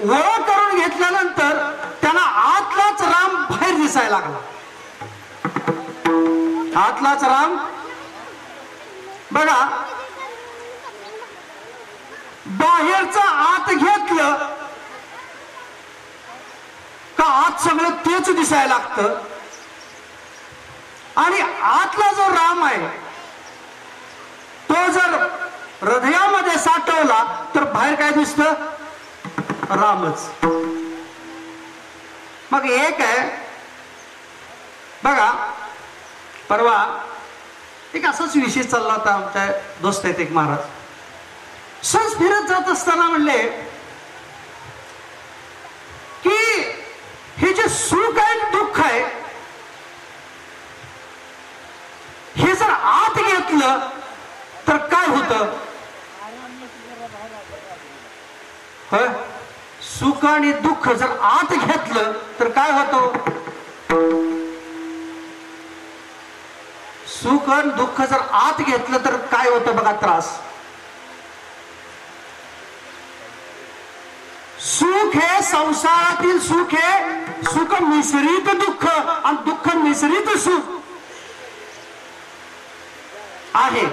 ओळख करून घेतल्यानंतर त्यांना आतलाच राम बाहेर दिसायला लागला. आतलाच राम बघा, बाहेरचं आत घेतलं का आत सगळं तेच दिसायला लागतं. आणि आतला जो राम आहे तो जर हृदयामध्ये साठवला तर बाहेर काय दिसतं? रामच. मग एक आहे बघा, परवा एक असाच विषय चालला होता. आमच्या दोस्त आहेत एक महाराज, सहज फिरत जात असताना म्हणले की हे जे सुख आहे दुःख आहे हे जर आत घेतलं तर काय होतं? सुख आणि दुःख जर आत घेतलं तर काय होतं? सुख आणि दुःख जर आत घेतलं तर काय होतं बघा? त्रास. सुख हे संसारातील सुख हे सुख मिश्रित दुःख आणि दुःख मिश्रित सुख आहे.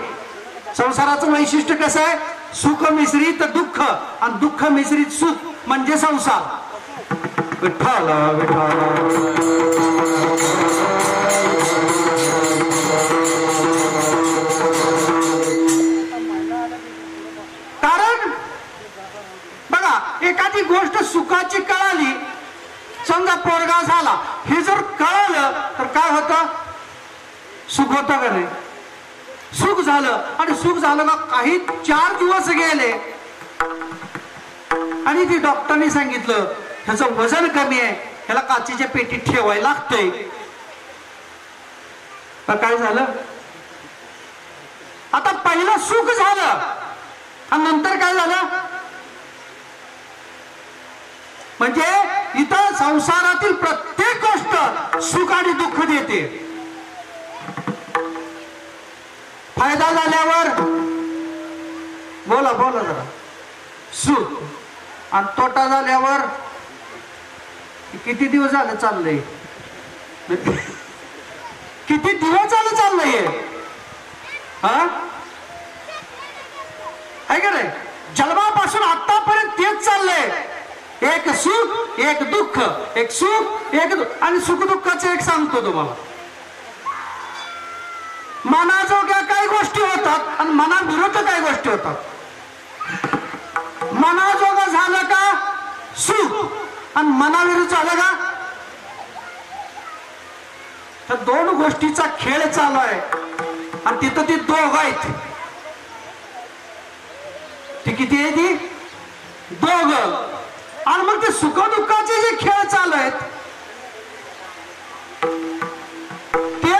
संसाराचं वैशिष्ट्य कसं आहे? सुख मिश्रित दुःख आणि दुःख मिश्रित सुख म्हणजे संसार. विठ्ठल विठ्ठल. कारण बघा, एखादी गोष्ट सुखाची कळाली, समजा पोरगा झाला, हे जर कळलं तर काय होतं? सुख होतं का नाही? सुख झालं. आणि सुख झालं का काही 4 दिवस गेले आणि ती डॉक्टरने सांगितलं ह्याचं वजन कमी आहे, ह्याला काचेच्या पेटीत ठेवायला लागतंय. काय झालं? आता पहिलं सुख झालं आणि नंतर काय झालं? म्हणजे इथं संसारातील प्रत्येक गोष्ट सुख आणि दुःख देते. फायदा झाल्यावर बोला बोला जरा सुख, आणि तोटा झाल्यावर किती दिवस झालं चाललंय? किती दिवस झालं चाललंय? आहे का नाही? जन्मापासून आतापर्यंत तेच चाललंय. एक सुख एक दुःख, एक सुख एक दुःख. आणि सुख दुःखाचं एक सांगतो तुम्हाला, मनाजोग्या काही गोष्टी होतात आणि मनाविरुद्ध काही गोष्टी होतात. मनाजोगं झालं का सुख आणि मनाविरुद्ध झालं का? तर 2 गोष्टीचा खेळ चालू आहे आणि तिथं ती दोघ आहेत. ती किती आहे? ती दोघ. आणि मग ते सुख दुःखाचे जे खेळ चालू आहेत ते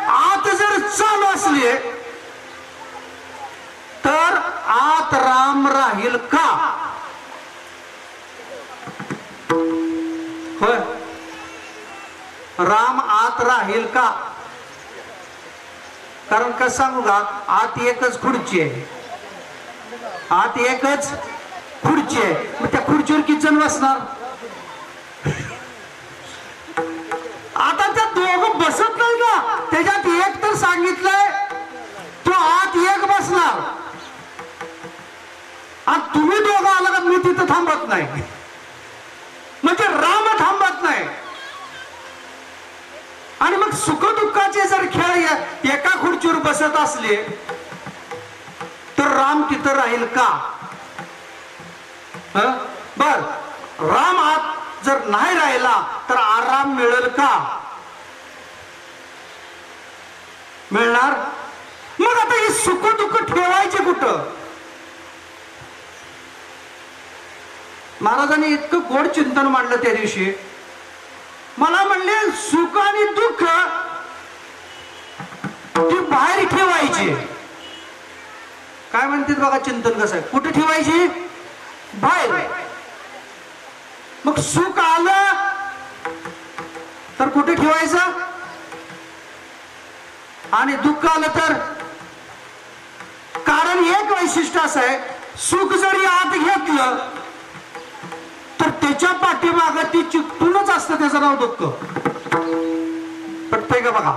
आत जर चालू असले तर आत राम राहील का? होय, राम आत राहील का? कारण कसं सांगू का, आत एकच खुर्ची आहे. आत एकच खुर्ची आहे. मग त्या खुर्चीवर किती जण बसणार? आता त्या दोघं बसत नाही का? त्याच्यात एक तर सांगितलंय तो आत एक बसणार आणि तुम्ही दोघं आला का मी तिथं थांबत नाही. म्हणजे राम थांबत नाही. आणि मग सुख दुःखाचे जर खेळ एका खुर्चीवर बसत असले तर राम तिथं राहील का? बर, राम आत जर नाही राहिला तर आराम मिळेल का? मिळणार. मग आता हे सुख दुःख ठेवायचे कुठं? महाराजांनी इतकं गोड चिंतन मांडलं त्या दिवशी. मला म्हणले सुख आणि दुःख ती बाहेर ठेवायची. काय म्हणतात बघा चिंतन कसं आहे? कुठे ठेवायची? बाहेर. मग सुख आलं तर कुठे ठेवायचं आणि दुःख आलं तर? कारण एक वैशिष्ट्य असं आहे, सुख जरी आत घेतलं तर ते त्याच्या पाठीमाग ती चिकटूनच असतं त्याचं नाव दुःख. पटतंय का बघा.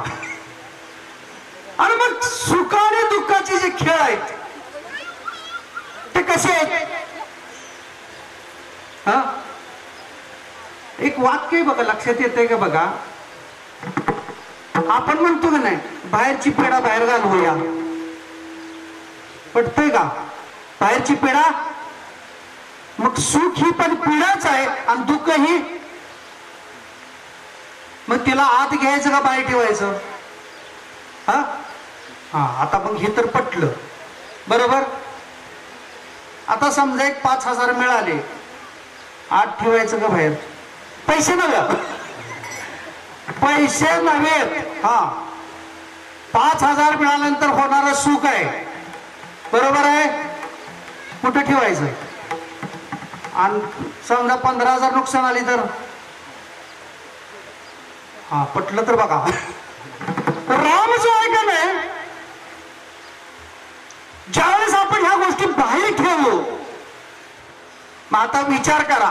आणि मग सुख आणि दुःखाचे जे खेळ आहेत ते कसे आहेत? हा, एक वाक्य बघा, लक्षात येतंय का बघा. आपण म्हणतो का नाही, बाहेरची पेढा बाहेर घालवूया. पटतंय का? बाहेरची पेढा. मग सुख ही पण पिढाच आहे आणि दुःख ही. मग तिला आत घ्यायचं का बाहेर ठेवायचं? हा हा, आता मग हे तर पटलं बरोबर. आता समजा एक 5,000 मिळाले, आत ठेवायचं का बाहेर? पैसे नव्हे, पैसे नव्हे. हा, 5,000 मिळाल्यानंतर होणारं सुख आहे बरोबर आहे. कुठे ठेवायचं? आणि समजा 15,000 नुकसान आली तर? हा, पटलं तर बघा. राम जो आहे का नाही, ज्यावेळेस आपण ह्या गोष्टी बाहेर ठेवू, मग आता विचार करा,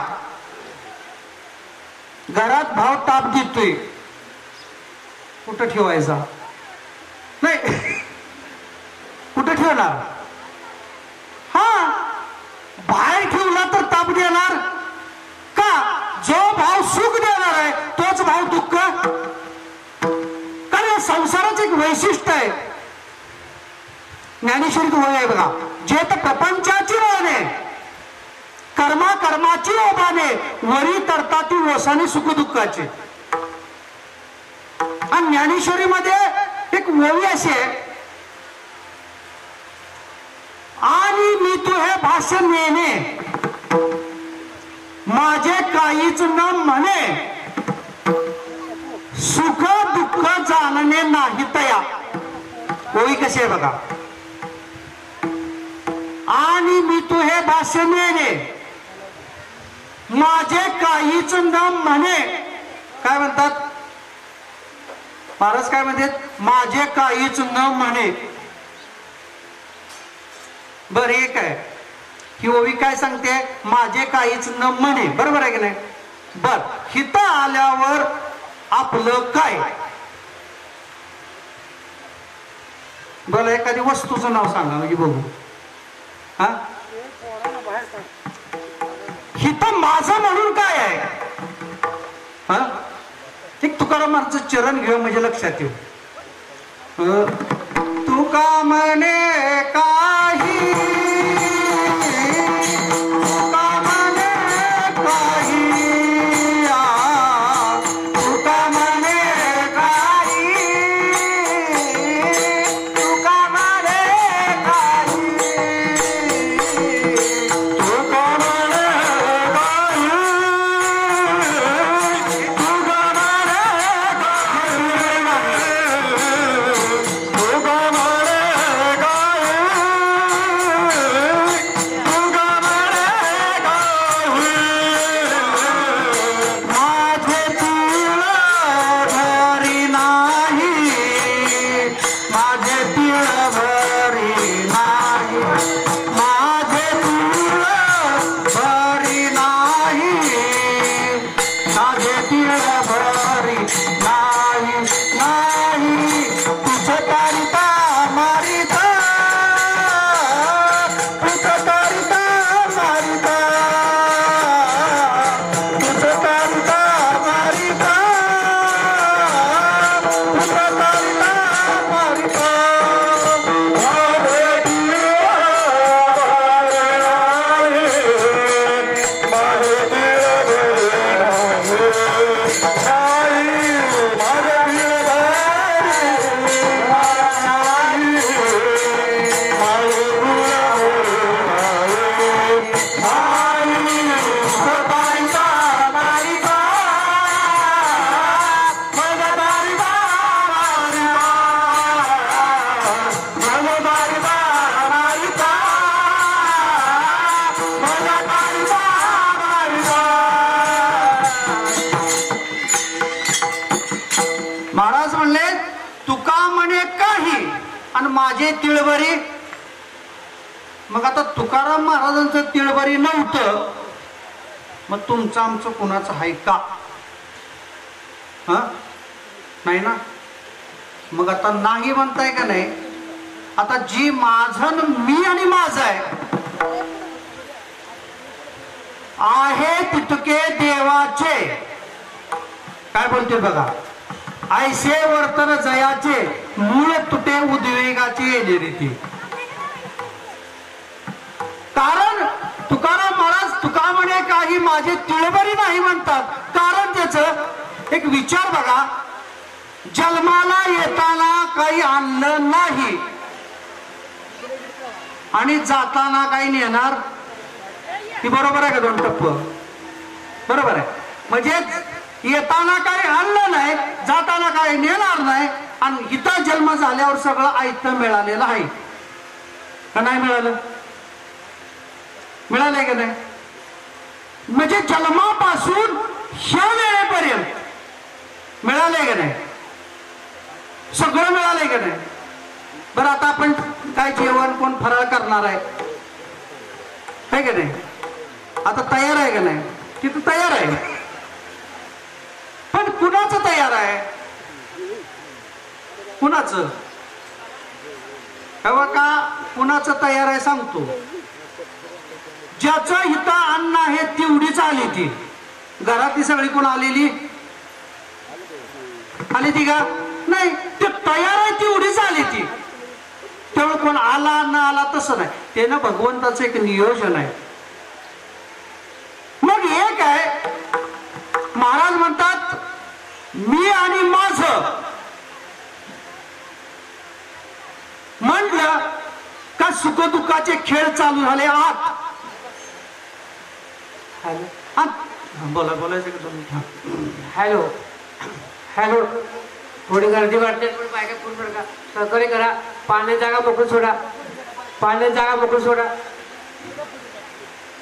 घरात भाव ताप देतोय, कुठं ठेवायचा? नाही, कुठं ठेवणार? हा, बाहेर ठेवला तर ताप देणार का? जो भाव सुख देणार आहे तोच भाव दुःख. कारण संसाराचं एक वैशिष्ट्य आहे. ज्ञानेश्वरीत वय आहे बघा, जे तर प्रपंचाची वळणे, कर्मा कर्माची ओभाने, वरी तरता ती ओसाने सुख दुःखाची. आणि ज्ञानेश्वरीमध्ये एक ओवी अशी आहे, आणि मी तू हे भाष्य नेणे, माझे काहीच न म्हणे, सुख दुःख जाणणे नाही तया. ओवी कशी आहे बघा. आणि मी तू हे भाष्य नेणे, माझे काहीच न म्हणे. काय म्हणतात महाराज? काय म्हणतात? माझे काहीच न म्हणे. बर, एक आहे ही ओवी काय सांगते? माझे काहीच न म्हणे, बरोबर आहे की नाही? बर, हिता आल्यावर आपलं काय? बोला, एखादी वस्तूचं नाव सांगा म्हणजे बघू. हा, हिता माझं म्हणून काय आहे? हा, एक तुकारामांचं चरण घेऊ म्हणजे लक्षात येऊ. तुका म्हणे काही, तुका म्हणे काही, तुका म्हणे काही, तुका म्हणे काही, तुका म्हणे काही, तुका माझे तिळभरी. मग आता तुकाराम महाराजांचं तिळभरी नव्हतं, मग तुमचं आमचं कुणाचं आहे का? नाही ना. मग आता नाही म्हणताय का नाही? आता जी माझं मी आणि माझं आहे तितके देवाचे. काय बोलते बघा, ऐसे वर्तन जयाचे मूळ तुटे उद्वेगाचे येणे रीती. कारण तुकाराम महाराज तुका म्हणे काही माझे तिळबरी नाही म्हणतात. कारण त्याच एक विचार बघा, जन्माला येताना काही आणलं नाही आणि जाताना काही नेणार. ही बरोबर आहे का? दोन टप्प बरोबर आहे. म्हणजे येताना काही आणलं नाही, जाताना काही नेणार नाही, आणि इथं जन्म झाल्यावर सगळं आयतं मिळालेलं आहे का? नाही मिळालं? मिळालंय का नाही? म्हणजे जन्मापासून ह्या वेळेपर्यंत मिळालंय का नाही? सगळं मिळालंय का नाही? बरं, आता आपण काय जेवण कोण फराळ करणार आहे का नाही? आता तयार आहे का नाही? तिथं तयार आहे, पण कुणाचं तयार आहे? कुणाचं? का कुणाचं तयार आहे सांगतो. ज्याचं हिता अन्न आहे तेवढीच आली ती. घरातली सगळी कोण आलेली आली ती का? नाही. ते तयार आहे तेवढीच आली ती. तेवढं कोण आला न आला तसं नाही. ते ना भगवंताचं एक नियोजन आहे. मग एक आहे, महाराज म्हणतात मी आणि माझं म्हटलं का सुखदुःखाचे खेळ चालू झाले आत. बोला, बोलायचं का तुम्ही? Hello hello. थोडी गर्दी वाटते पण बायका फोन बरं का, सहकार्य करा. पाण्याची जागा मोकळी सोडा, पाण्याची जागा मोकळी सोडा,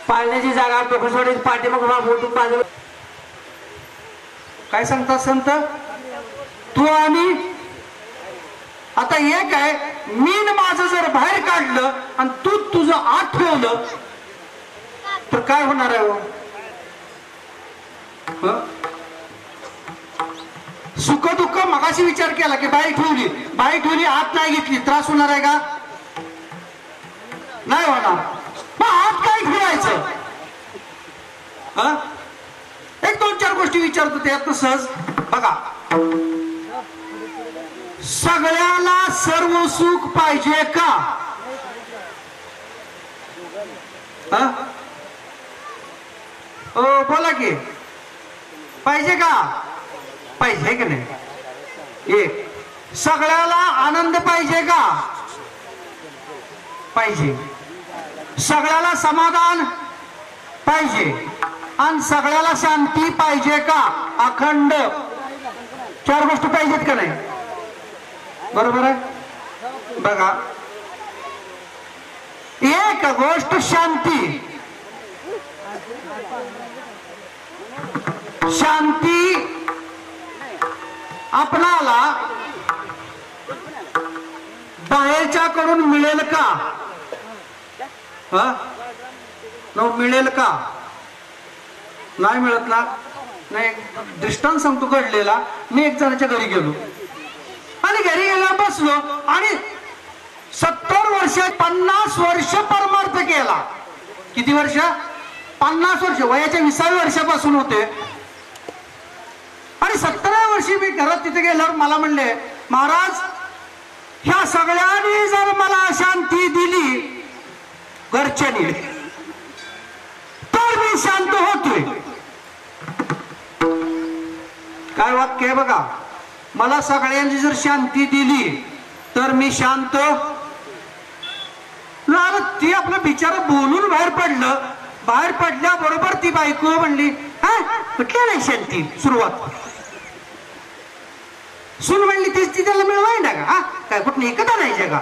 पाण्याची जागा मोकळी सोडायची. पाठी मग मोठून बाजू. काय सांगतात संत? तू आणि आता एक आहे, मी माझं जर बाहेर काढलं आणि तू तुझं आत ठेवलं तर काय होणार आहे? सुख दुःख मगाशी विचार केला की बाई ठेवली आत नाही घेतली, त्रास होणार आहे का? नाही होणार. मग आत काय ठेवायचं? एक दोन चार गोष्टी विचारतो त्यात सहज बघा. सगळ्याला सर्व सुख पाहिजे का? बोला की पाहिजे का? पाहिजे की नाही? एक सगळ्याला आनंद पाहिजे का? पाहिजे. सगळ्याला समाधान पाहिजे आणि सगळ्याला शांती पाहिजे का? अखंड. चार गोष्टी पाहिजेत का नाही? बरोबर आहे. बघा, एक गोष्ट शांती. शांती आपणाला बाहेरच्याकडून मिळेल का? मिळेल का? नाही मिळत ना. नाही, दृष्टांत सांगतो घडलेला. मी एक जणाच्या घरी गेलो आणि घरी गेला बसलो आणि 70 वर्ष 50 वर्ष परमार्थ केला. किती वर्ष? 50 वर्ष. वयाच्या 20व्या वर्षापासून होते आणि 17व्या वर्षी मी घरात तिथे गेल्यावर मला म्हणले, महाराज ह्या सगळ्यांनी जर मला शांती दिली घरच्यांनी तर मी शांत होतोय. काय वाक्य आहे बघा. मला सगळ्यांनी जर शांती दिली तर मी शांत. ती आपलं बिचारा बोलून बाहेर पडलं. बाहेर पडल्याबरोबर ती बायको म्हणली, कुठल्या नाही शांती? सुरुवात सुन म्हणली तीच ती त्याला मिळवाय ना का? काय कुठं एकदा नाही जगा.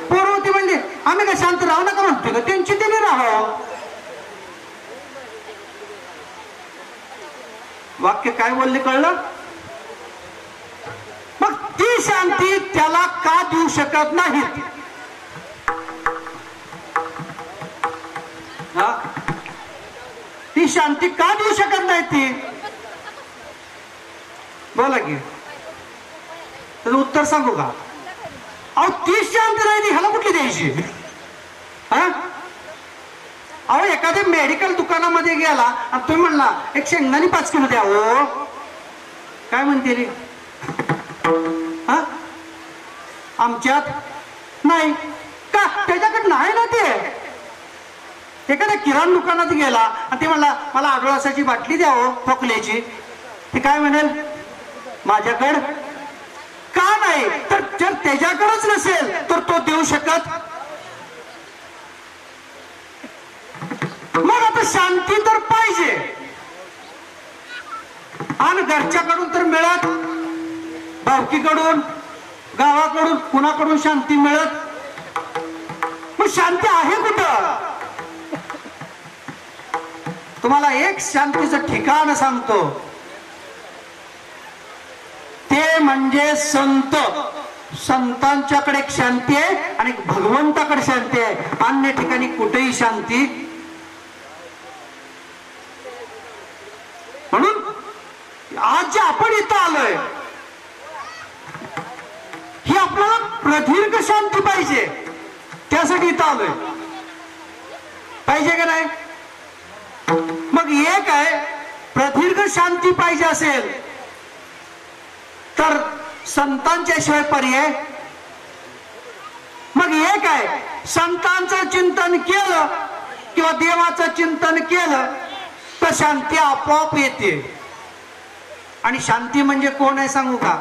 पोरवती म्हणली आम्ही काय शांत राहू नका म्हणतोय का? त्यांची त्यांनी राहावं. वाक्य काय बोलले कळलं? मग ती शांती त्याला का देऊ शकत नाहीत? ही शांती का देऊ शकत नाही ती? बोला की, त्याचं उत्तर सांगू का? अहो ती शांती नाही ती ह्याला कुठली द्यायची? हा, अहो एखाद्या मेडिकल दुकानामध्ये गेला आणि तुम्ही म्हणला एक शेंगदाणी 5 किलो द्या, हो काय म्हणते रे? हा, आमच्यात नाही का? त्याच्याकडे नाही ना ते. एखाद्या किराणा दुकानात गेला आणि ते म्हणला मला आढळसाची बाटली द्या हो खोकल्याची, ते काय म्हणेल? माझ्याकडे का नाही? तर जर त्याच्याकडेच नसेल तर तो देऊ शकत. मग आता शांती तर पाहिजे, आणि घरच्याकडून तर मिळत, भावकीकडून, गावाकडून, कुणाकडून शांती मिळत. मग शांती आहे कुठं? तुम्हाला एक शांतीचं ठिकाण सांगतो, ते म्हणजे संत. संतांच्याकडे एक शांती आहे आणि भगवंताकडे शांती आहे. अन्य ठिकाणी कुठेही शांती. म्हणून आज जे आपण इथं आलोय, ही आपल्याला प्रदीर्घ शांती पाहिजे, त्यासाठी इथं आलोय. पाहिजे का नाही? मग एक आहे, प्रदीर्घ शांती पाहिजे असेल तर संतांच्या शिवाय पर्याय. मग एक आहे, संतांचं चिंतन केलं किंवा देवाचं चिंतन केलं तर शांती आपोआप येते. आणि शांती म्हणजे कोण आहे सांगू का?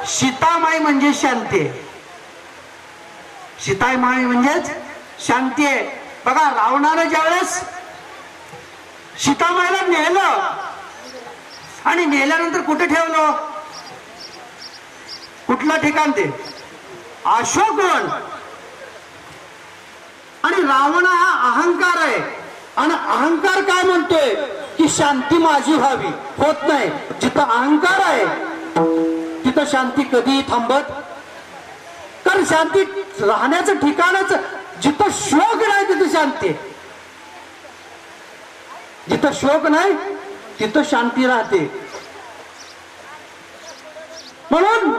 सीतामाई म्हणजे शांती आहे. सीतामाई म्हणजेच शांती आहे. बघा, रावणानं ज्यावेळेस सीतामाईला नेलं आणि नेल्यानंतर कुठे ठेवलं? कुठलं ठिकाण? ते अशोकवन. आणि रावण हा अहंकार आहे, आणि अहंकार काय म्हणतोय की शांती माझी व्हावी, होत नाही. जिथं अहंकार आहे तिथं शांती कधीही थांबत. कारण शांती राहण्याचं ठिकाणच, जिथं शोक नाही तिथं शांती. जिथं शोक नाही तिथं शांती राहते. म्हणून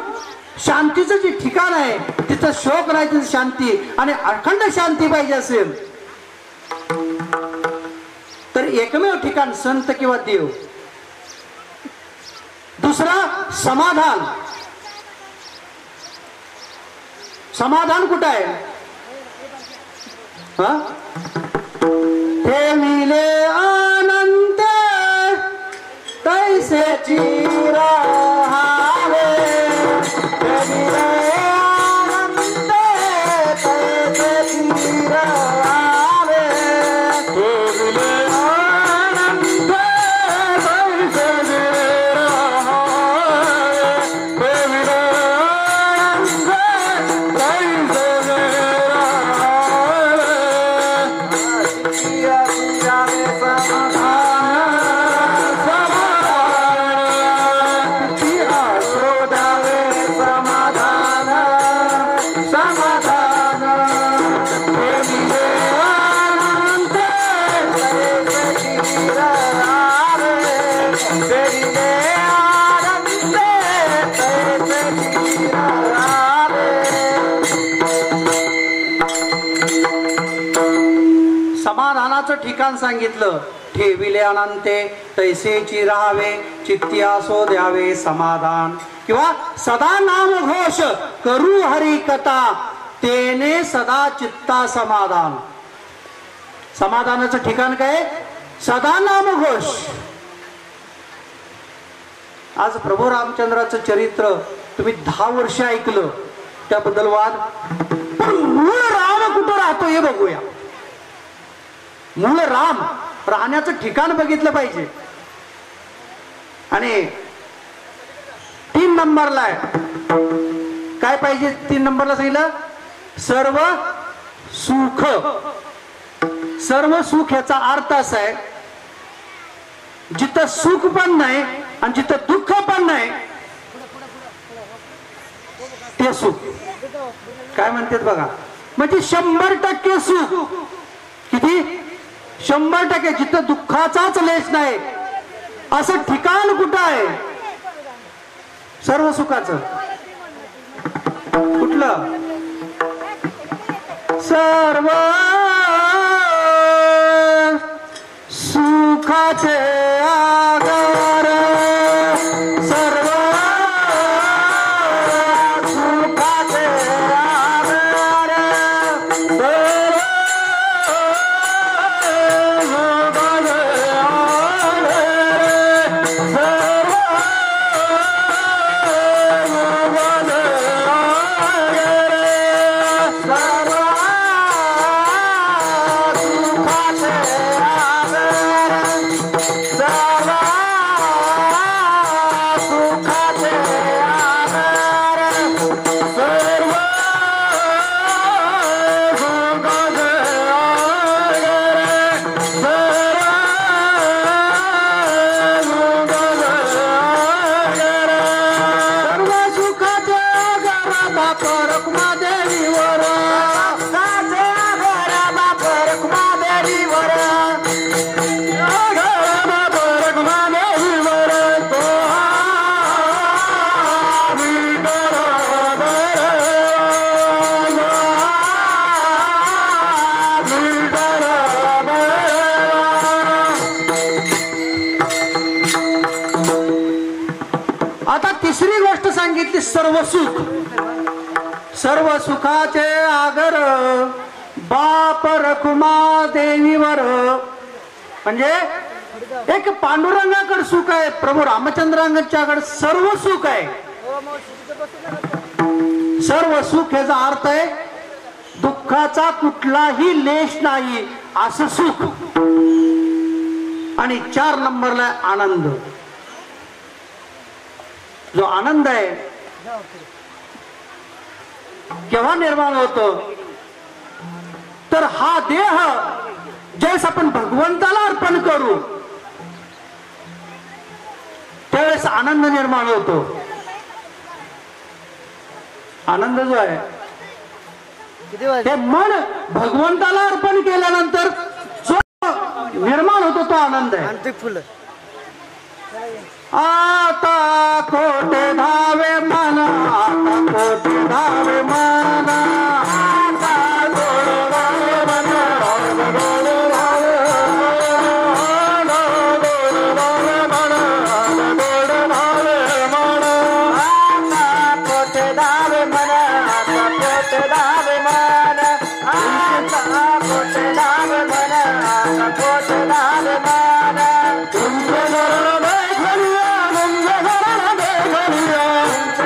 शांतीचं जे ठिकाण आहे तिथं शोक नाही तिथं शांती. आणि अखंड शांती पाहिजे असेल तर एकमेव ठिकाण संत किंवा देव. दुसरा समाधान. समाधान कुठं आहे? ठेविले अनंत तैसेची राहावे, ठेविले अनंत तैसेची राहावे, ठेविले अनंत तैसेची राहावे, ठेविले अनंत तैसेची समाधानाचं ठिकाण सांगितलं. ठेविले अनंते तैसेची राहावे, चित्ती असो द्यावे समाधान. किंवा सदा नाम घोष करू हरी कथा, तेने सदा चित्ता समाधान. समाधानाचं ठिकाण काय? सदा नाम घोष. आज प्रभू रामचंद्राचं चरित्र तुम्ही 10 वर्ष ऐकलं, त्याबद्दल वाद. पण मूळ राम कुठं राहतो हे बघूया. मूळ राम राहण्याचं ठिकाण बघितलं पाहिजे. आणि 3 नंबरला आहे काय पाहिजे? 3 नंबरला सांगितलं सर्व सुख. सर्व सुख याचा अर्थ असा आहे, जिथं सुख पण नाही आणि जिथं दुःख पण नाही ते सुख. काय म्हणतात बघा, म्हणजे 100% सुख. किती? 100% जिथं दुःखाचाच लेश नाही असं ठिकाण कुठं आहे सर्व सुखाचं? कुठलं? सर्व सुखाचे आधार, सर्व सुखाचे आधार, सर्व सुखाचे आधार, सर्व तिसरी गोष्ट सांगितली सर्व सुख. सर्व सुखाचे आगर बाप रखुमा देवीवर. म्हणजे एक पांडुरंगाकडे सुख आहे, प्रभू रामचंद्रांच्याकडे सर्व सुख आहे. सर्व सुख याचा अर्थ आहे दुःखाचा कुठलाही लेश नाही असं सुख. आणि 4 नंबरला आनंद. जो आनंद आहे केव्हा निर्माण होतो तर हा देह ज्यावेळेस आपण भगवंताला अर्पण करू त्यावेळेस आनंद निर्माण होतो. आनंद जो आहे ते मन भगवंताला अर्पण केल्यानंतर जो निर्माण होतो तो आनंद आहे. आता कोटे धावे मना, आता कोटे धावे मना, आता कोटे धावे मना, कोटे धावे मना, कोटे धावे मना, कोटे धावे मना, आता कोटे धावे मना, आता कोटे धावे मना, आता कोटे धावे मना, आता कोटे धावे मना. तुमचे चरण देखलिया, तुमचे चरण देखलिया, तुमचे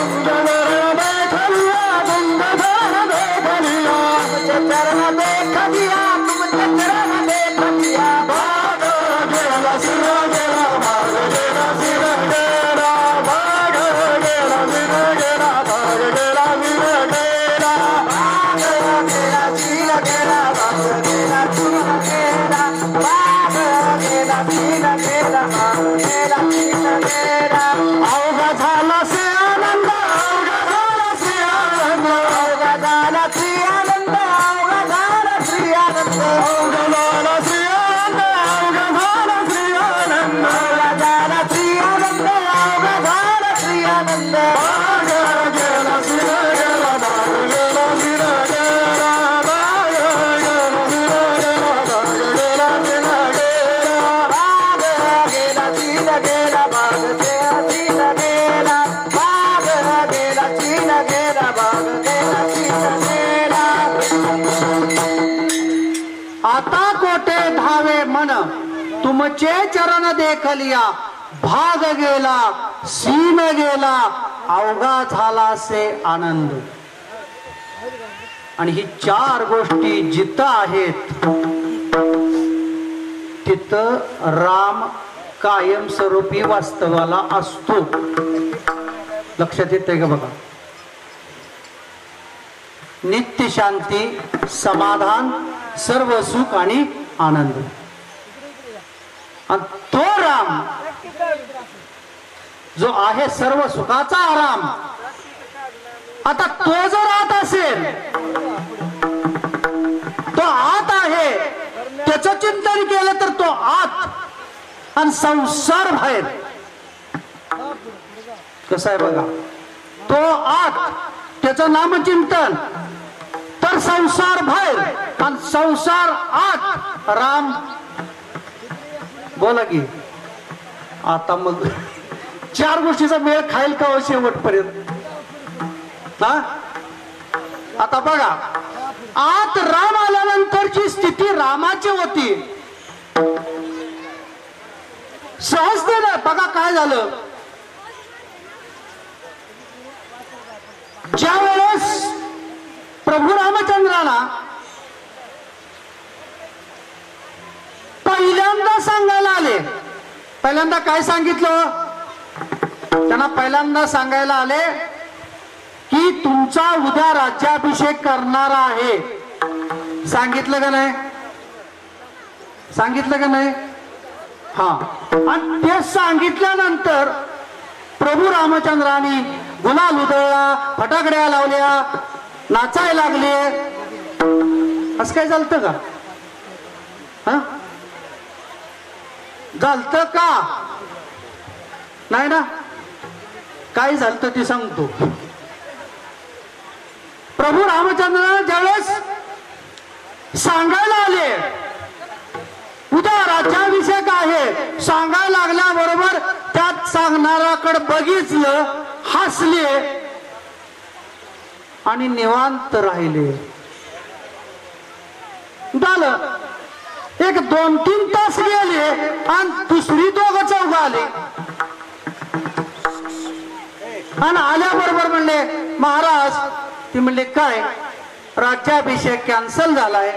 चरण देखलिया, तुमचे चरण देखलिया, तुमचे चरण देखलिया, तुमचे चरण देखलिया, तुमचे चरण देखलिया. भाग गेला सिर गेला, भाग गेला सिर गेला, भाग गेला सिर गेला, भाग गेला सिर गेला, भाग गेला सिर गेला, भाग गेला सिर गेला, भाग गेला सिर गेला, भाग गेला सिर गेला. अवघा झाला से आनंद, अवघा झाला से आनंद, अवघा झाला श्री आनंद, अवघा झाला श्री आनंद, अवघा झाला श्री आनंद, अवघा झाला श्री आनंद, अवघा झाला श्री आनंद, अवघा झाला श्री आनंद. भाग गेला सिर गेला, भाग गेला सिर गेला, भाग गेला सिर गेला, भाग गेला सिर गेला, भाग गेला सिर गेला, भाग गेला सिर गेला, भाग गेला सिर गेला, भाग गेला सिर गेला. आता कोटे धावे मन, तुमचे चरण देखलिया, भाग गेला सीन गेला, अवघा झाला से आनंद. आणि ही 4 गोष्टी जिथं आहेत तिथं राम कायमस्वरूपी वास्तवाला असतो. लक्षात येतंय का बघा. नित्य शांती, समाधान, सर्व सुख आणि आनंद. आणि तो राम जो आहे सर्व सुखाचा आराम, आता तो जर राहत असेल त्याचं चिंतन केलं तर तो आत आणि संसार बाहेर. कसं आहे बघा, तो आत त्याचं नामचिंतन, तर संसार बाहेर आणि संसार आत राम. बोला की आता मग चार गोष्टीचा मेळ खाईल का हो शेवटपर्यंत? हा, आता बघा, आत राम आल्यानंतरची स्थिती रामाची होती. सहजतेने बघा काय झालं. ज्या वेळेस प्रभू रामचंद्राला पहिल्यांदा सांगायला आले, पहिल्यांदा काय सांगितलं त्यांना? पहिल्यांदा सांगायला आले की तुमचा उद्या राज्याभिषेक करणार आहे. सांगितलं का नाही? सांगितलं का नाही? हा. आणि ते सांगितल्यानंतर प्रभू रामचंद्रांनी गुलाल उधळला, फटाकड्या लावल्या, नाचायला लागले. असं काय झालतं का? हा, झालतं का? नाही ना. काय झालतं ते सांगतो. प्रभू रामचंद्र ज्यावेळेस सांगायला आले उद्या राज्याभिषेक आहे, सांगायला लागल्याबरोबर त्यात सांगणाऱ्याकडे बघितलं, हसले आणि निवांत राहिले. झालं. एक 2-3 तास गेले आणि दुसरी दोघं चौघ आले आणि आल्याबरोबर म्हणले, महाराज, ते म्हणले काय, राज्याभिषेक कॅन्सल झालाय,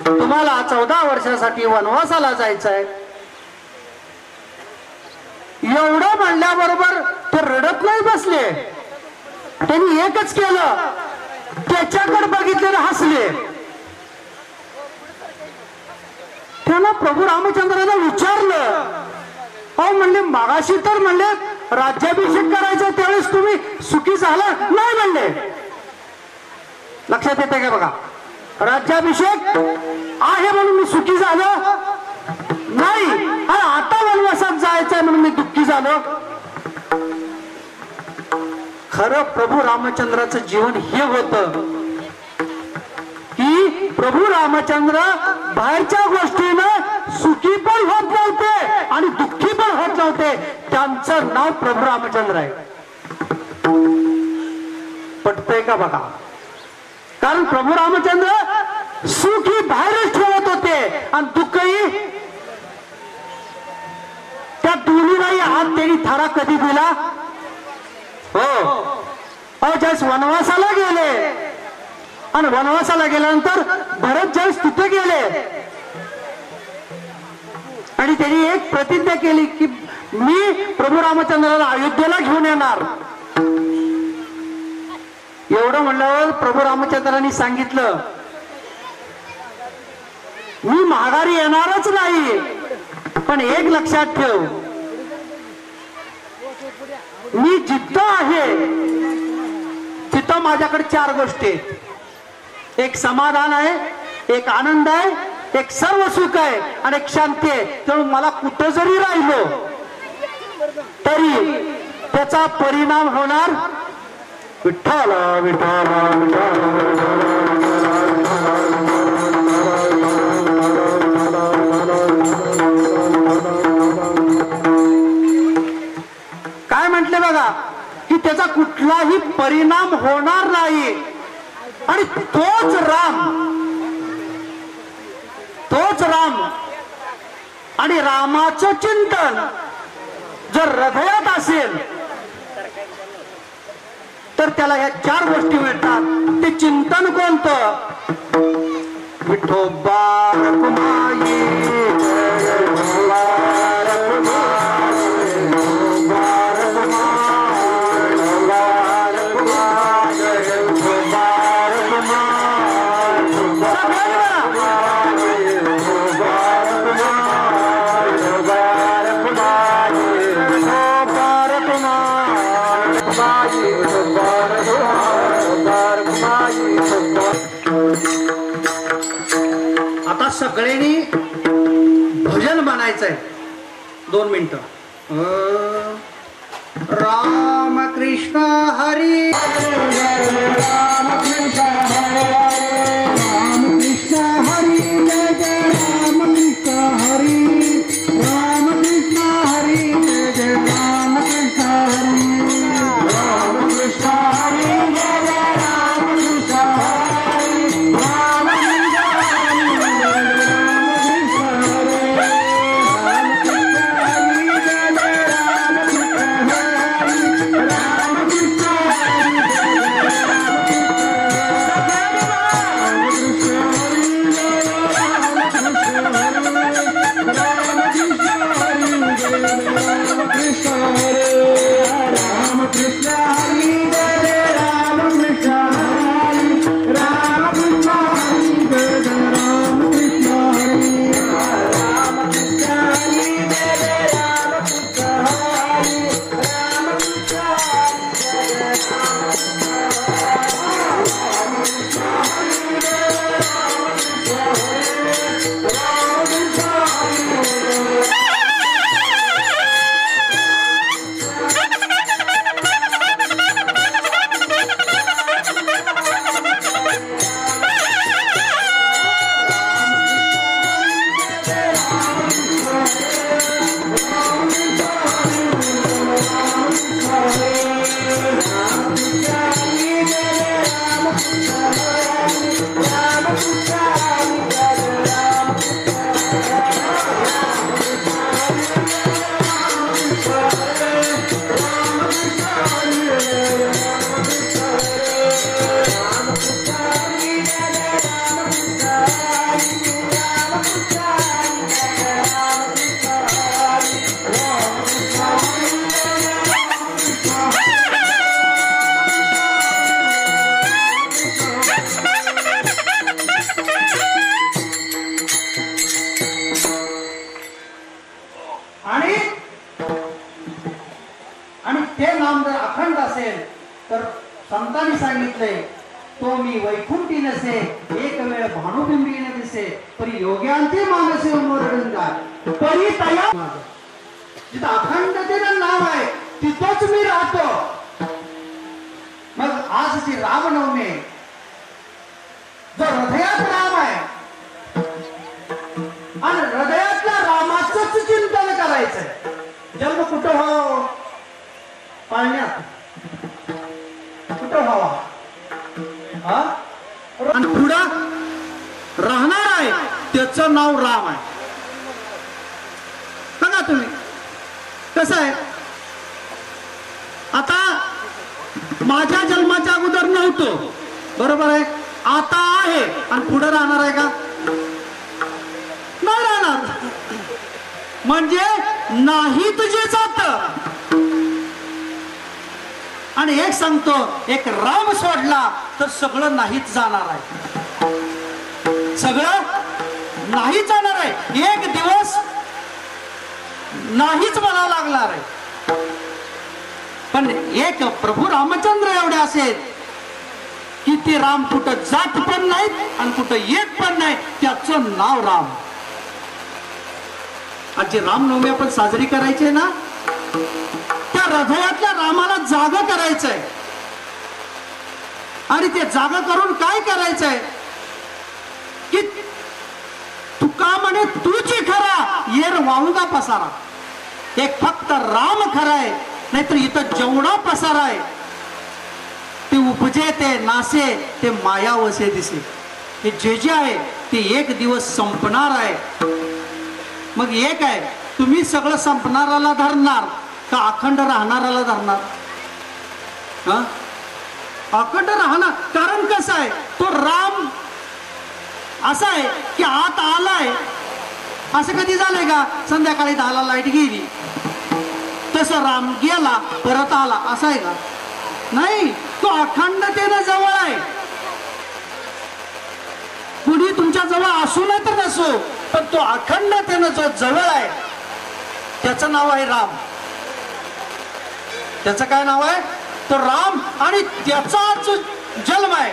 तुम्हाला 14 वर्षासाठी वनवासाला जायचंय. एवढं म्हणल्याबरोबर ते रडत नाही बसले. त्यांनी एकच केलं, त्याच्याकडे बघितले आणि हसले. त्याला प्रभू रामचंद्राला विचारलं, अहो म्हणले मागाशी तर म्हणले राज्याभिषेक करायचा, त्यावेळेस तुम्ही सुखी झाला नाही म्हणले. लक्षात येते का बघा, राज्याभिषेक आहे म्हणून मी सुखी झालो नाही, आणि आता वनवासात जायचंय म्हणून मी दुःखी झालो. खरं प्रभू रामचंद्राचं जीवन हे होतं की प्रभू रामचंद्र बाहेरच्या गोष्टीनं सुखी पण होत नव्हते आणि दुःखी पण होत नव्हते. त्यांचं नाव प्रभू रामचंद्र आहे. पटतंय का बघा? कारण प्रभू रामचंद्र सुखी बाहेरच ठेवत होते आणि दुःखही. त्या दोन्हीलाही हात त्यांनी थारा कधी दिला? हो, अहो ज्यावेळेस वनवासाला गेले आणि वनवासाला गेल्यानंतर भरत ज्यावेळेस तिथे गेले आणि त्यांनी एक प्रतिज्ञा केली की मी प्रभू रामचंद्राला अयोध्येला घेऊन येणार. एवढं म्हणल्यावर प्रभू रामचंद्रांनी सांगितलं, मी माघारी येणारच नाही, पण एक लक्षात ठेव, मी जिथं आहे तिथं माझ्याकडे 4 गोष्टी आहेत. एक समाधान आहे, एक आनंद आहे, एक सर्व सुख आहे आणि एक शांती आहे. तेव्हा मला कुठं जरी राहिलो तरी त्याचा परिणाम होणार विठ्ठल विठ्ठल काय म्हटले बघा की त्याचा कुठलाही परिणाम होणार नाही. आणि तोच राम आणि रामाचं चिंतन जर हृदयात असेल तर त्याला ह्या 4 गोष्टी मिळतात. ते चिंतन कोणतं? विठोबा रखुमाई आता आता सगळ्यांनी भजन म्हणायचंय 2 मिनिटं. राम कृष्ण हरी राम कृष्ण हरी राम कृष्ण हरी जय जय राम कृष्ण हरी राम कृष्ण हरी जय जय राम कृष्ण हरी राम कृष्ण हरी जय जय राम कृष्ण हरी राम कृष्ण हरी राम कृष्ण हरी जय जय राम कृष्ण हरी राम कृष्ण हरी आणि ते नाम जर अखंड असेल तर संतांनी सांगितलंय तो मी वैकुंठी नसे एक वेळ भानुबिंबी न दिसे परी योग्यांचे मानसे उमरगंगा परी तया जिथं अखंडतेचं नाव आहे तिथंच मी राहतो. मग आज जी रामनवमी जो हृदयात राम आहे आणि हृदयातल्या रामाचंच चिंतन करायचंय. जन्म कुठं व्हावं? पाळण्यात. कुठं व्हावा? आणि पुढं राहणार आहे त्याचं नाव राम आहे. बघा तुम्ही कसं आहे. आता माझ्या जन्माच्या अगोदर नव्हतो, बरोबर आहे. आता आहे आणि पुढे राहणार आहे का? नाही राहणार. म्हणजे नाही तुझे जात. आणि एक सांगतो, एक राम सोडला तर सगळं नाहीच जाणार आहे. सगळं नाहीच जाणार आहे. एक दिवस नाहीच म्हणावं लागणार आहे. पण एक प्रभू रामचंद्र एवढे असेल की ते राम कुठं जात पण नाहीत आणि कुठं येत पण नाही, त्याचं नाव राम. आज जे रामनवमी आपण साजरी करायची ना, त्या हृदयातल्या रामाला जाग करायचंय. आणि ते जाग करून काय करायचंय की तुका म्हणे तूची खरा येर वाहुगा पसारा. एक फक्त राम खरा आहे, नाहीतर इथं जेवढा पसारा आहे ते उपजे ते नासे ते माया वसे दिसे. हे जे आहे ते एक दिवस संपणार आहे. मग एक आहे, तुम्ही सगळं संपणाराला धरणार का अखंड राहणाराला धरणार? अखंड राहणार. कारण कसं आहे, तो राम असा आहे की आत आलाय. असं कधी झालंय का संध्याकाळी 10ला लाईट गेली तसं राम गेला परत आला, असं आहे का? नाही. तो अखंडतेनं जवळ आहे. कुणी तुमच्या जवळ असू नाही तर नसो, पण तो अखंडतेनं जो जवळ आहे त्याचं नाव आहे राम. त्याचं काय नाव आहे? तो राम. आणि त्याचा जो जन्म आहे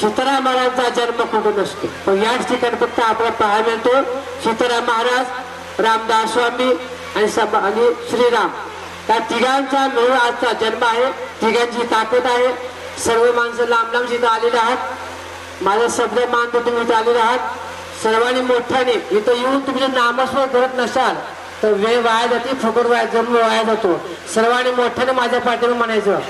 सीताराम महाराजांचा जन्म कुठून असतो, पण याच ठिकाणी फक्त आपल्याला पाहायला मिळतो सीताराम महाराज, रामदास स्वामी आणि श्रीराम या तिघांचा मिळून आजचा जन्म आहे. तिघांची ताकद आहे. सर्व माणसं लांब लांब इथं आलेले आहात. माझा शब्द मानतो तुम्ही इथं आलेले आहात. सर्वांनी मोठ्याने इथं येऊन तुम्ही जर नामस्मरण करत नसाल तर वेळ वाया जाते, फुकट वाया जन्म वाया जातो. सर्वांनी मोठ्याने माझ्या पाठीवर म्हणायचं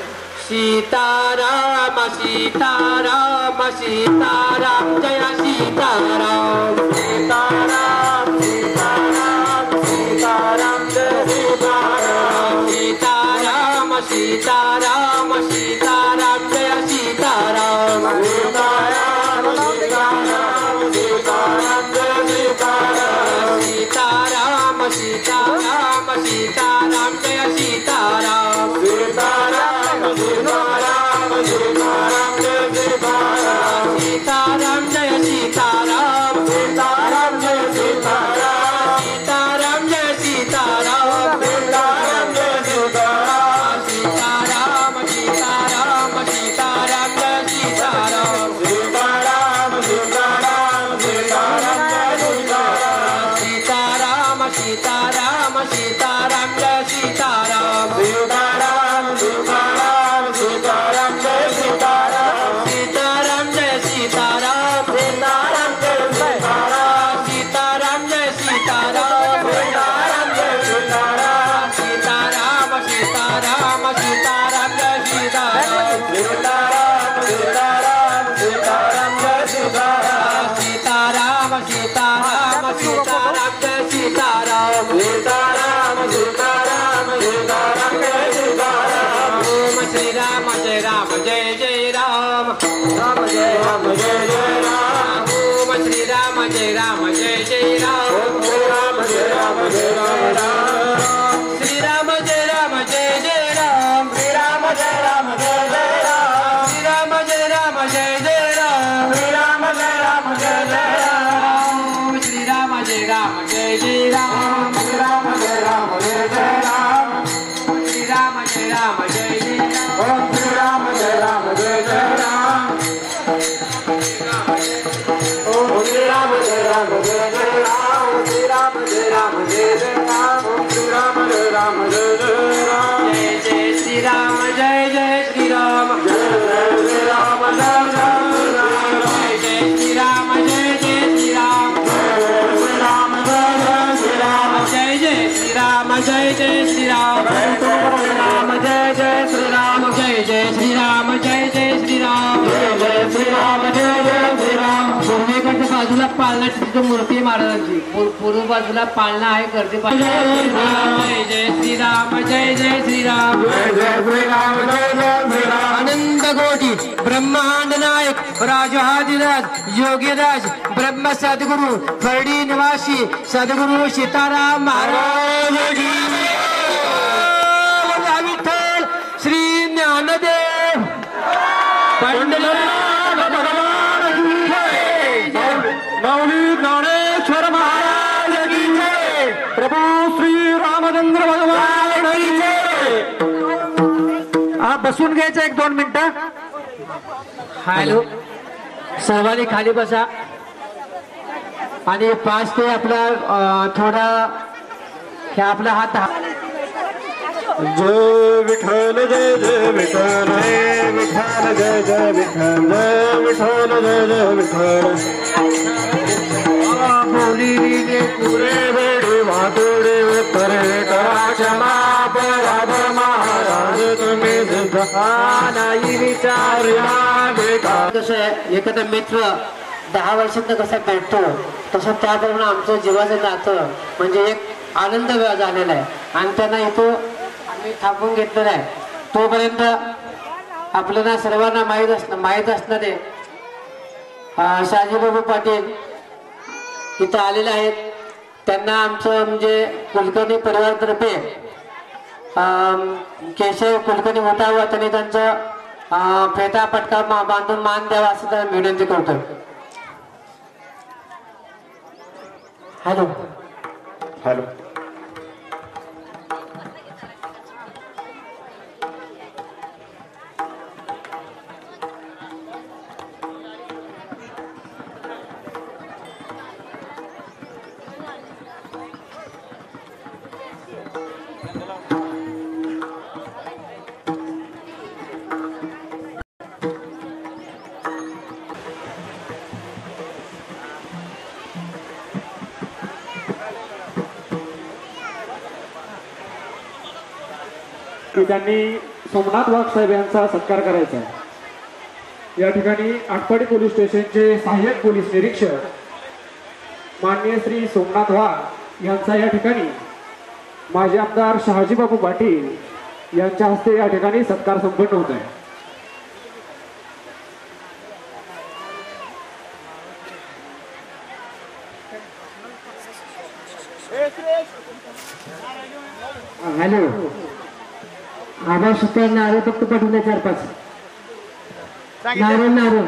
सीताराम सीताराम सीताराम जय सीताराम सीताराम सीताराम सीताराम जय सीताराम सीताराम सीताराम सीताराम जय सीताराम सीताराम सीताराम सीताराम जय सीताराम सीताराम सीताराम सीताराम जय सीताराम सीताराम सीताराम सीताराम जय सीताराम सीताराम जय सीताराम सीताराम जय सीताराम सीताराम जय सीताराम सीताराम जय सीताराम सीताराम सीताराम सीताराम जय सीताराम सीताराम सीताराम सीताराम जय सीताराम सीताराम सीताराम सीताराम जय सीताराम सीताराम सीताराम सीताराम जय सीताराम सीताराम जय सीताराम सीताराम जय सीताराम सीताराम जय सीताराम सीताराम जय सीताराम सीताराम सीताराम सीताराम जय सीताराम सीताराम सीताराम सीताराम जय सीताराम सीताराम सीताराम सीताराम जय सीताराम सीताराम सीताराम सीताराम जय सीताराम ओम श्री राम जय राम जय जय राम राम जय जय राम ओम श्री राम जय राम जय जय राम श्री राम जय राम जय जय राम श्री राम जय राम जय जय राम श्री राम जय राम जय जय राम श्री राम जय राम जय जय राम श्री राम जय राम जय जय राम श्री राम जय राम जय जय राम श्री राम जय राम जय जय राम श्री राम जय राम जय जय राम श्री राम जय राम जय जय राम ओम श्री राम जय राम जय जय राम श्री राम जय राम जय जय राम श्री राम जय राम जय जय राम जय जय श्री राम जय जय श्री राम जय जय श्री राम जय जय श्री राम जय जय श्री राम जय जय श्री राम जय जय श्री राम जय जय श्री राम जय जय श्री राम जय जय श्री राम जय जय श्री राम जय जय श्री राम जय जय श्री राम जय जय श्री राम पूर्वेकडच्या बाजूला पालनाची तिथं मूर्ती आहे महाराजांची. पूर्व बाजूला पालना आहे. गर्दी जय जय श्री राम जय जय श्री राम जय जय श्री राम जय जय श्री राम आनंद कोटी ब्रह्मांड नायक राजहादिराज योगीराज ब्रह्म सद्गुरु खर्डी निवासी सद्गुरु सीताराम महाराज की विठ्ठल श्री ज्ञानदेव पंढरीनाथ भगवान की जय मौली ज्ञानेश्वर महाराज की जय प्रभू श्री रामचंद्र भगवान की जय. आप बसून घ्यायचं 1-2 मिनिटं. हॅलो सर्वांनी खाली बसा आणि 5 ते आपला थोडा हे आपला हात जय विठ्ठल जय जय विठ्ठल जय विठ्ठल जय जय विठ्ठल जय विठ्ठल जय जय विठ्ठल बोली पुरे वेडी वातोडे उत्तरे करा क्षमा अपराध महाराज तुम्ही नाही विचार कसं आहे एखादा मित्र 10 वर्षात कसा भेटतो तसं त्याप्रमाणे आमचं जीवाचं नातं म्हणजे एक आनंद झालेला आहे आणि त्यांना इथं आम्ही थांबून घेतलेला आहे. तोपर्यंत आपल्याला सर्वांना माहीत असणारे शहाजीबाबू पाटील इथं आलेले आहेत. त्यांना आमचं म्हणजे कुलकर्णी परिवारातर्फे केशव कुलकर्णी मोठावा त्यांनी त्यांचं फेटा पटका बांधून मान द्यावा असं त्यांना विनंती करतो. हॅलो हॅलो की त्यांनी सोमनाथ वाघ साहेब यांचा सत्कार करायचा आहे। या ठिकाणी आटपाडी पोलीस स्टेशनचे सहाय्यक पोलीस निरीक्षक माननीय श्री सोमनाथ वाघ यांचा या ठिकाणी माजी आमदार शहाजीबाबू पाटील यांच्या हस्ते या ठिकाणी सत्कार संपन्न होत आहे। हॅलो, आभार सुद्धा नारळ फक्त पाठवून 4-5 नारळ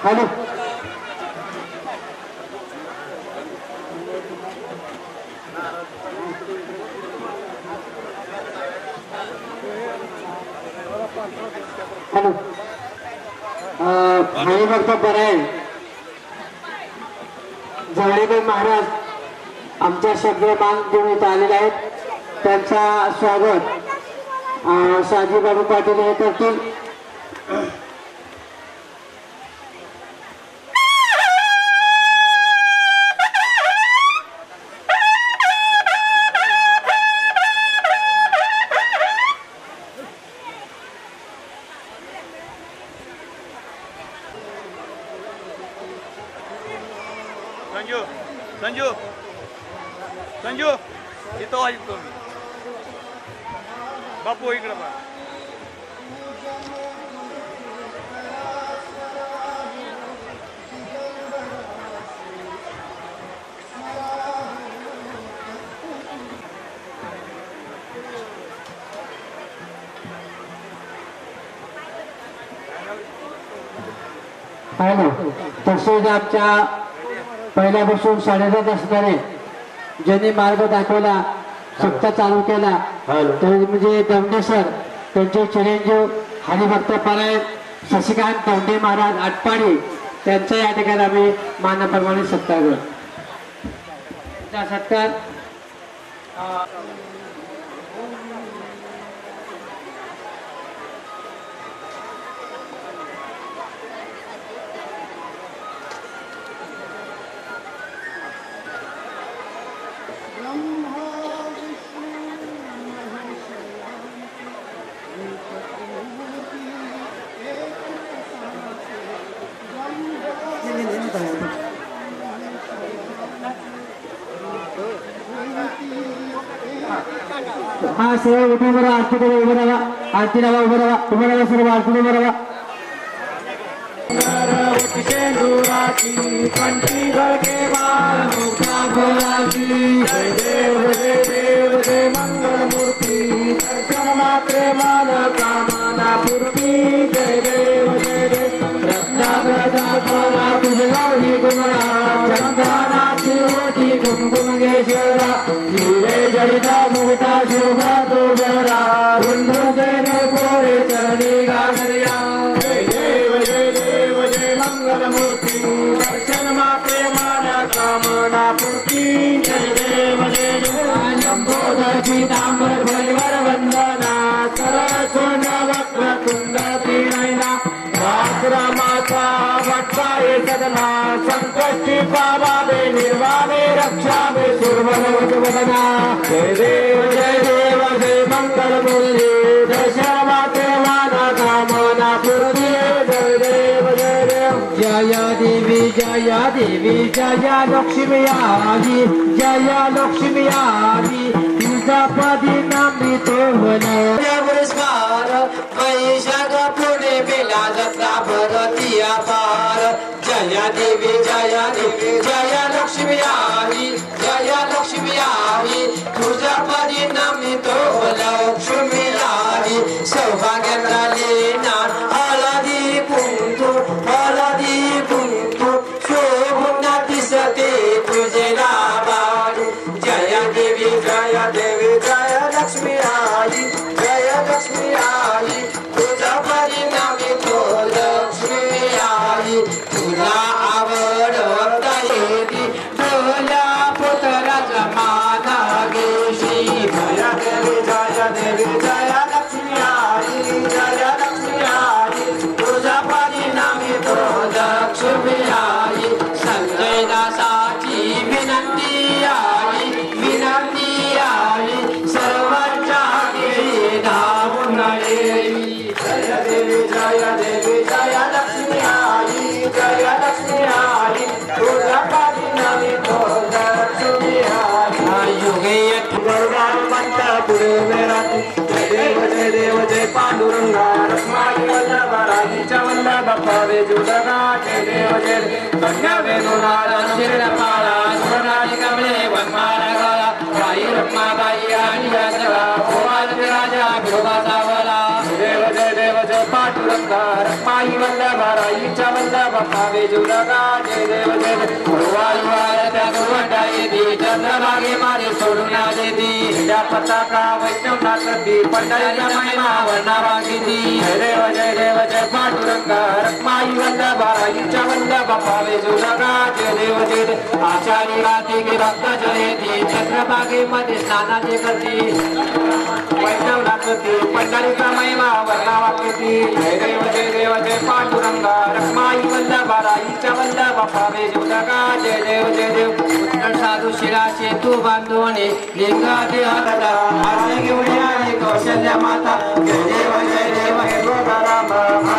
हॅलो, हॅलो, भाई भक्त परायण जवळेकर महाराज आमच्या शब्दमान घेऊन इथं आलेले आहेत। त्यांचा स्वागत शहाजीबाबू पाटील हे करतील। संजू संजू संजू इथं ऐकतो मी बापू इकडे बघा। हॅलो, तसेच आमच्या पहिल्यापासून 7.5 असणारे ज्यांनी मार्ग दाखवला, सत्ता चालू केला, तर म्हणजे दौंडे सर, त्यांचे चिरंजीव हरिभक्त परायण शशिकांत दौंडे महाराज आटपाडी, त्यांचा या ठिकाणी आम्ही मानाप्रमाणे सत्कार करू। सत्कार हा सर्व उभं बरा, आरती करा, उभं राहा, आरती लावा, उभं राहा, उभं राहा, सर्व आरती उभं राहा। जय देव दुर्बलवदना जय देव जय मंगल मूर्ति जय श्यामा देवाना कामना पूर्ति जय देव जय देवी जय लक्ष्मी आदि जय लक्ष्मी आदि तुझा पदी नामी तो पुरस्कार वैशाख पुणे बेला जत्रा भरती अपार जय देवी जय लक्ष्मी आई तुझा पदी नामी तो लक्ष्मी आई सौभाग्याचा लेना हळदी कुंकू शोभून दिसते तुझे लाभार जय देवी जय लक्ष्मी आई तुझा परिणामी तो लक्ष्मी आई तुला आवडता येती तुला पुत्राचा माना घेशी जय देवी जय लक्ष्मी आई तुझा परिणामी तो लक्ष्मी आई संजय दासाची विनंती आई सर्वांच्या केळी धावून येई जय देवी जय लक्ष्मी आई तुझ्या पाठीनामी तो लक्ष्मी आई युगे मंत पुढे मेराती जय देव जय पांडुरंगा रखमाई वल्लभा राजीच्या वल्लभा पावे जुलगा जय देव कन्या वेणुनाद शिरपाळा स्वराजी कमळे वनमाला गाला राई रखमाबाई आणि सगळा गोवाल राजा विरोधाचा वला जय देव जय पांडुरंगा रखमाई वल्लभा राजीच्या वल्लभा पावे जुलगा जय देव गोवाल त्या दुर्वंडा येती चंद्रभागे मारे सोडून देती त्या पताका वैष्णवनाथ करती पंढरीचा महिमा वर्णावा घेती जय देव जय पांडुरंगा रखमाई वल्लभा राजीच्या वल्लभा पावे जुलगा जय देव आचारी गाती की भक्त जयती चंद्रभागे मध्ये स्नानाचे करती वैष्णवनाथ करती पंढरीचा महिमा वर्णावा घेती जय देव जय पांडुरंगा रखमाई वल्लभा राजीच्या वल्लभा पावे जुलगा जय देव उत्तर साधू शिराचे तू बांधवणे लिंगा देहता आरती घेऊन आली कौशल्या माता जय देव हे गोदाराम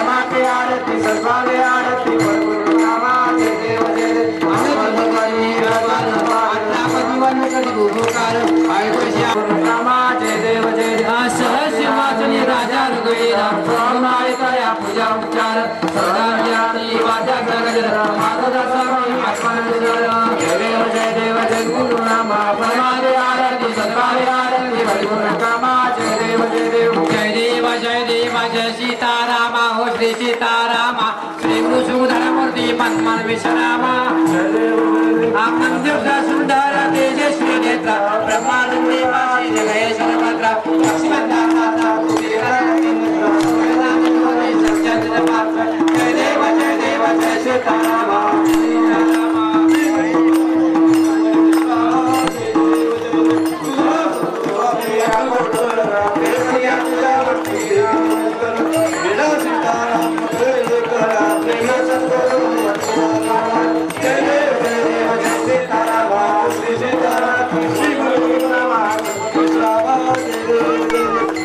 माते आरती सर्वाले आरती भरपूर नामा जय देव भगवानी अण्णापती वन कधी भूकार ऐकूया नामा जय देव सहज सिंहासनी राजा रुगवेला नायकाया पूजा उपचार सदा ज्ञानी वाद्या गगन माता सर्व आत्मानंद जय देव जय गुरु नामा परमादे आरती सत्कारे आरती भरपूर कामा जय देव जय सीतारामा हो श्री सीतारामा श्री गुरु सुधर मूर्ती पद्मन विश्रामा आनंद सुंदर तेजस्वी नेत्र ब्रह्मानंदी वासी जगेश्वर भद्रा लक्ष्मणदाता जय देव जय सीतारामा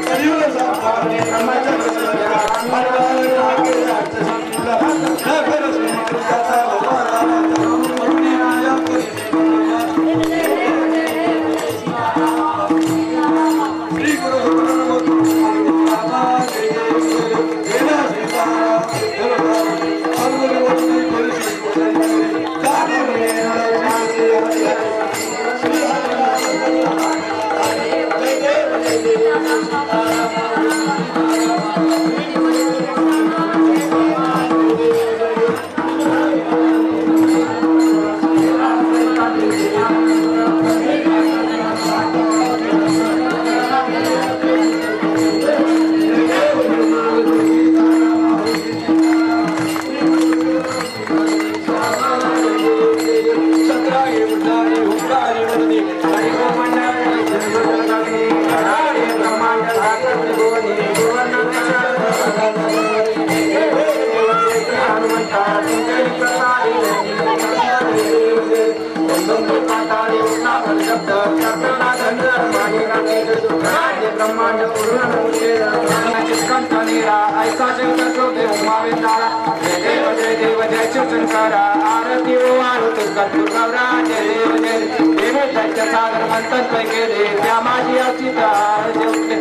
Thank you. कंठनेरा ऐसा शंकर तो देव माविंदारा जय देव जय शिवशंकरा आरती वाळू गणपुरगौरा जय देव दैत्य सागर मंथन केले त्या माझी अचितार जेवले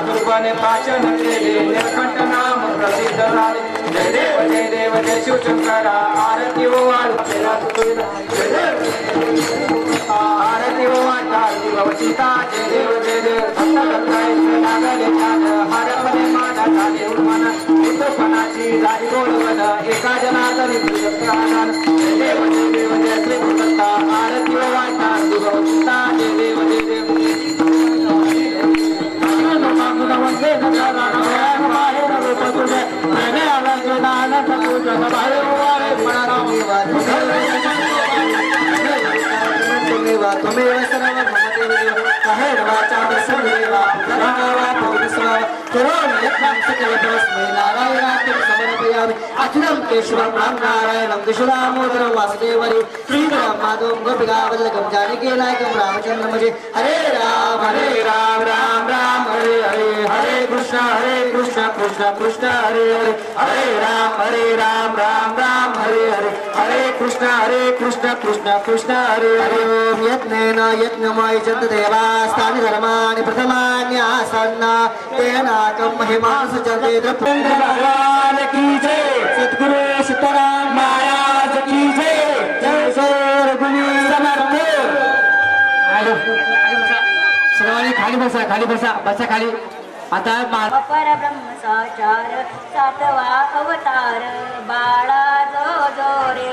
दुर्गाने पाचन केले निळकंठ नाम प्रसिद्ध झाले जय देव जय शिवशंकरा आरती वाळू आरती वाटा शिवसीता जय देव नागले हरपणे माना झाले उन्माना पणाची झाली गोडवन एका जनातरी जय देव जय श्री गुरुदत्ता आरती वाटा शिवसीता जय देव तुम्हें सर्व अखिलम केशवम राम नारायणम कृष्णामोदरम वासुदेवरी श्रीधरम माधवम गोपिकावल्लभम जानकी नायकम रामचंद्र मुझे हरे राम राम राम हरे हरे हरे कृष्ण कृष्ण कृष्ण हरे हरे हरे राम राम हरे हरे हरे कृष्ण कृष्ण कृष्ण हरे हरे ओम यत्नेन यज्ञमय चन्द्रदेवास्तानि धर्माणि प्रथमान्यासन्ना तेनाकं महिमासु चन्द्रे द्रपुन्द्र भगवान की जय सद्गुरु सीताराम महाराज की जय जय सर गुरु समर्थ सर्वांनी खाली बसा खाली आता परब्रह्म साचार सातवा अवतार बाळा जो रे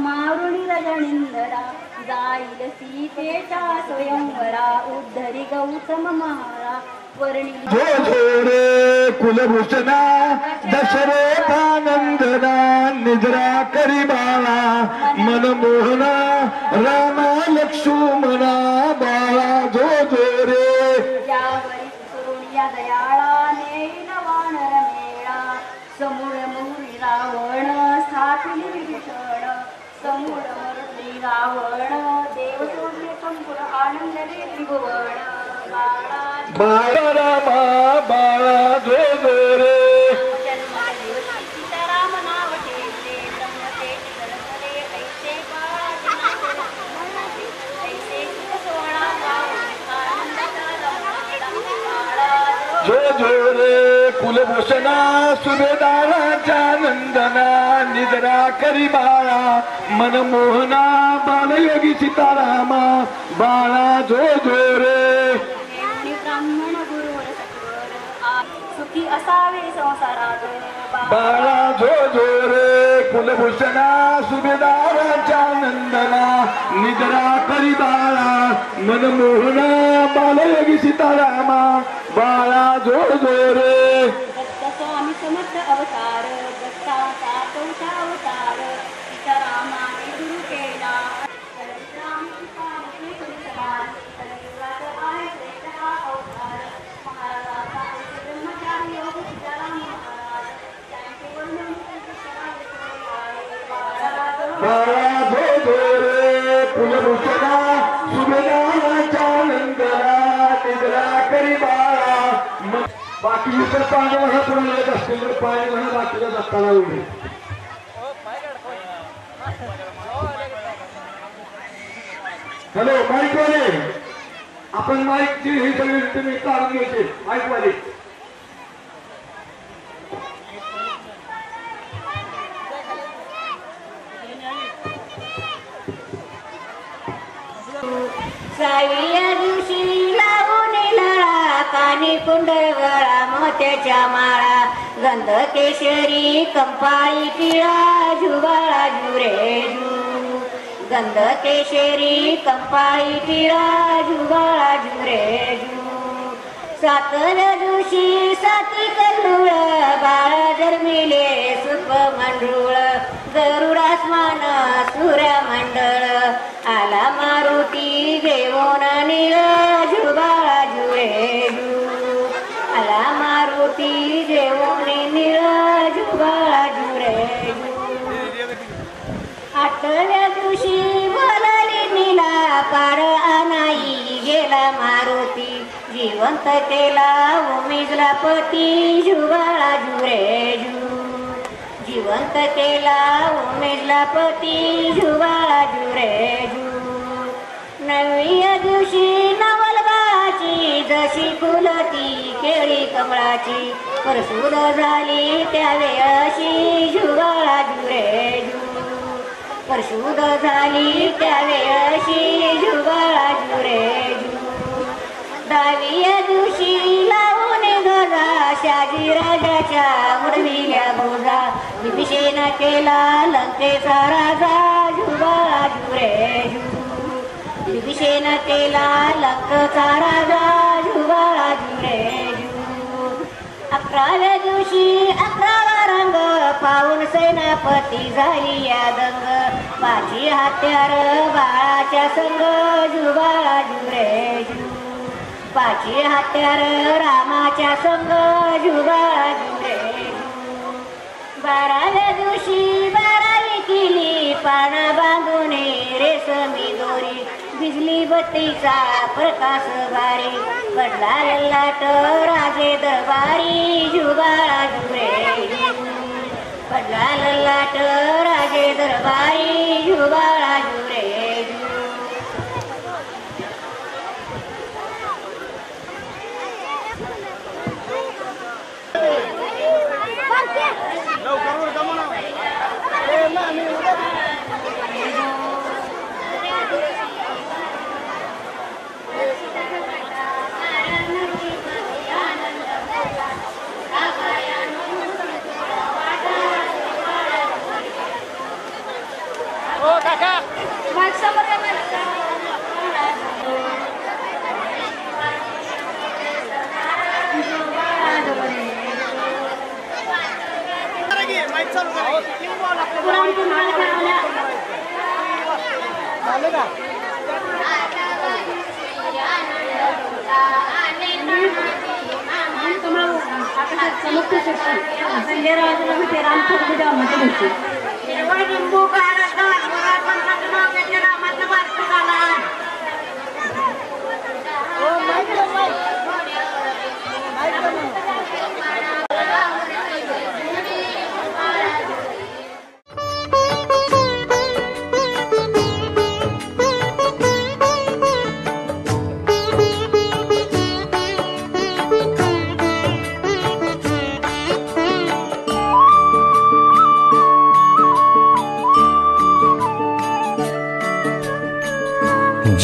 मारुणी रजनींदरा जाईल सीतेचा स्वयंवरा उद्धरी गौतम महारा वर्णी रे कुलभूषणा दशरथानंदना निद्रा करी बाळा मनमोहना रामा लक्ष्मणा बाळा जो रे यावरी करुणिया दयाळाने वानर मेळा समूळ मुरी रावण स्थापिली विभीषण समूळ मुरली रावण देव सोडले कंकुळ आनंदले त्रिभुवन बाळा रामा बाळा जो रे सीताराम नाव ठेवले ब्रह्मतेज गणपते ऐसे ऐसे सोळा जो रे कुलभूषणा सुभेदाराच्या नंदना निद्रा करी बाळा मनमोहना बालयोगी सीतारामा बाळा जो रे ब्राह्मण गुरुवर सत्वर सुखी असावे संसारात बाळा जो रे कुलभूषणा सुभेदाराच्या नंदना निद्रा करी बाळा मनमोहना बालयोगी सीतारामा बाळा जो रे दत्त स्वामी समर्थ अवतार दत्ताचा चौथा अवतार सीतारामाने गुरु केला बाळा जो रे कुलभूषणा सुभेदाराच्या नंदना निद्रा करी बाळा बाकी इतर पाणी म्हणा पुढे येत असतील तर पाणी म्हणा बाकीच्या दत्ताला उभे हॅलो माईक वाले आपण माईकची ही सगळी तुम्ही काढून घ्यायची माईक वाले साविया दिवशी लावून लळा कानी कुंडवळा मोत्याच्या माळा गंध केशरी कंपाळी टिळा जुवाळा जुरे जू गंध केशरी कंपाळी टिळा जुवाळा जुरे जू सातव्या दिवशी साती कल्लुळ बाळ जन्मिले सुप मंडूळ गरुडास्मान सूर्यमंडळ आला मारुती घेऊन निळ जुबाळा जुळे जू आला मारुती घेऊन निळ जुबाळा जुळे जू आठव्या दिवशी बोलाली निला पार आनाई केला मारुती, जिवंत केला उमेजला पती, जुबाळा जुरे जू. जिवंत केला उमेजला पती, जुबाळा जुरे जू. नवव्या दिवशी नवलबाची, जशी फुलती केळी कमळाची, परसूद झाली त्या वेळशी, जुबाळा जुरे जू. परशुद झाली त्या वेळशी, जुबाळा जुरे जू. दहाव्या दिवशी लावून गजा, शाजी राजाच्या उडविल्या बोजा, विभीषण केला लंकेचा राजा, जुबाळा जुरे जू. विभीषण केला लंकेचा राजा, जुबाळा जुरे जू. 11व्या दिवशी 11वा रंग पाहून सेनापती झाली या दंग, 5 हत्यार बाळाच्या संग, जुबाळा जुरे जू. 5 हत्यार रामाच्या संग, जुबाळा जुरे जू. 12व्या दिवशी 12वी केली पाना बांधून रेशमी दोरी, बिजली बत्तीचा प्रकाश भारी, पडला ललाट राजे दरबारी, जुबाळा जुरे जू. पडला ललाट राजे दरबारी, जुबाळा जुरे जू.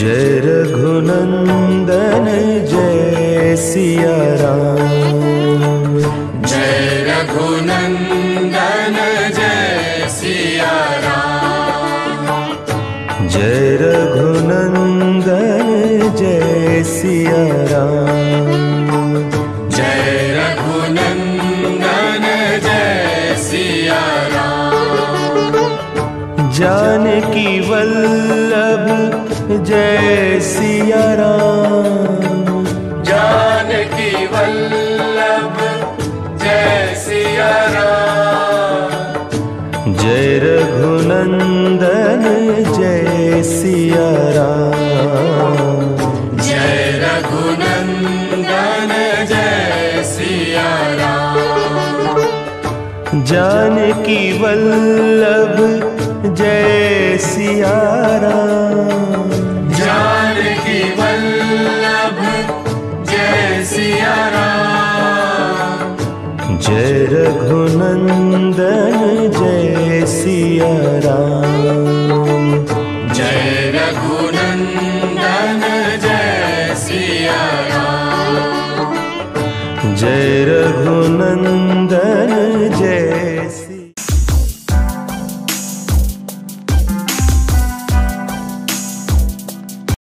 जय रघुनंदन जय सिया राम, जय रघुनंदन जय सिया राम, जय रघुनंदन जय सिया राम, जय रघुनंदन जय सिया राम, जानकी वल्लभ जय सिया राम, जानकी वल्लभ जय सिया राम, जय रघुनंदन जय सिया राम, जय रघुनंदन जय सिया राम, जानकी वल्लभ जय सिया राम, जानकी वल्लभ जय सिया राम, जय रघुनंदन जय सिया राम, जय रघुनंदन जय सिया राम, जय रघुनंदन